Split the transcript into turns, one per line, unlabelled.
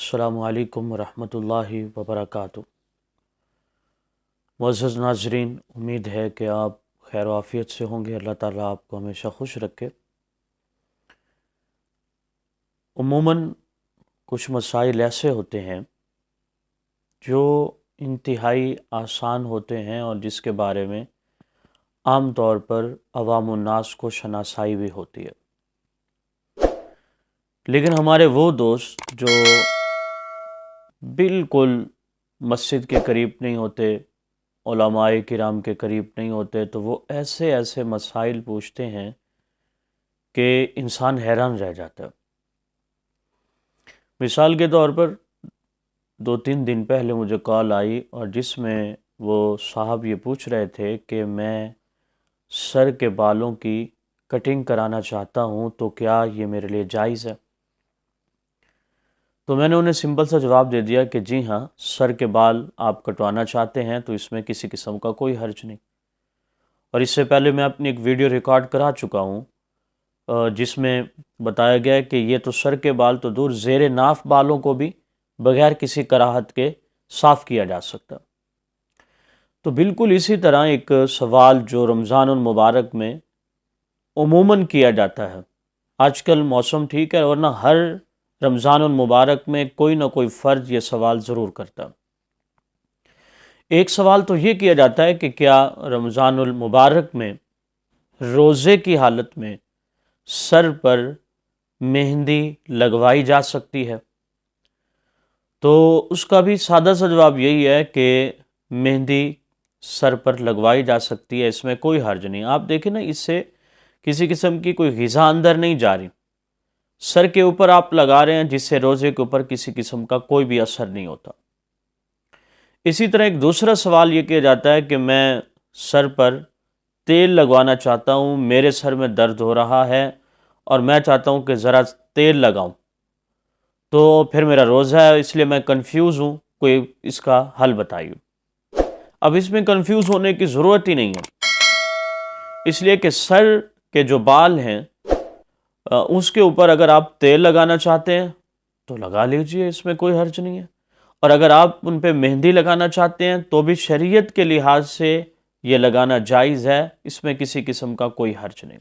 السلام علیکم ورحمۃ اللہ وبرکاتہ۔ معزز ناظرین، امید ہے کہ آپ خیر و عافیت سے ہوں گے۔ اللہ تعالیٰ آپ کو ہمیشہ خوش رکھے۔ عموماً کچھ مسائل ایسے ہوتے ہیں جو انتہائی آسان ہوتے ہیں اور جس کے بارے میں عام طور پر عوام الناس کو شناسائی بھی ہوتی ہے، لیکن ہمارے وہ دوست جو بالکل مسجد کے قریب نہیں ہوتے، علماء کرام کے قریب نہیں ہوتے، تو وہ ایسے مسائل پوچھتے ہیں کہ انسان حیران رہ جاتا ہے۔ مثال کے طور پر 2-3 دن پہلے مجھے کال آئی اور جس میں وہ صاحب یہ پوچھ رہے تھے کہ میں سر کے بالوں کی کٹنگ کرانا چاہتا ہوں تو کیا یہ میرے لیے جائز ہے؟ تو میں نے انہیں سمپل سا جواب دے دیا کہ جی ہاں، سر کے بال آپ کٹوانا چاہتے ہیں تو اس میں کسی قسم کا کوئی حرج نہیں۔ اور اس سے پہلے میں اپنی ایک ویڈیو ریکارڈ کرا چکا ہوں جس میں بتایا گیا کہ یہ تو سر کے بال تو دور، زیر ناف بالوں کو بھی بغیر کسی کراہت کے صاف کیا جا سکتا۔ تو بالکل اسی طرح ایک سوال جو رمضان المبارک میں عموماً کیا جاتا ہے، آج کل موسم ٹھیک ہے ورنہ ہر رمضان المبارک میں کوئی نہ کوئی فرد یہ سوال ضرور کرتا۔ ایک سوال تو یہ کیا جاتا ہے کہ کیا رمضان المبارک میں روزے کی حالت میں سر پر مہندی لگوائی جا سکتی ہے؟ تو اس کا بھی سادہ سا جواب یہی ہے کہ مہندی سر پر لگوائی جا سکتی ہے، اس میں کوئی حرج نہیں۔ آپ دیکھیں نا، اس سے کسی قسم کی کوئی غذا اندر نہیں جا رہی، سر کے اوپر آپ لگا رہے ہیں جس سے روزے کے اوپر کسی قسم کا کوئی بھی اثر نہیں ہوتا۔ اسی طرح ایک دوسرا سوال یہ کیا جاتا ہے کہ میں سر پر تیل لگوانا چاہتا ہوں، میرے سر میں درد ہو رہا ہے اور میں چاہتا ہوں کہ ذرا تیل لگاؤں، تو پھر میرا روزہ ہے، اس لیے میں کنفیوز ہوں، کوئی اس کا حل بتائیے۔ اب اس میں کنفیوز ہونے کی ضرورت ہی نہیں ہے، اس لیے کہ سر کے جو بال ہیں اس کے اوپر اگر آپ تیل لگانا چاہتے ہیں تو لگا لیجئے، اس میں کوئی حرج نہیں ہے، اور اگر آپ ان پہ مہندی لگانا چاہتے ہیں تو بھی شریعت کے لحاظ سے یہ لگانا جائز ہے، اس میں کسی قسم کا کوئی حرج نہیں۔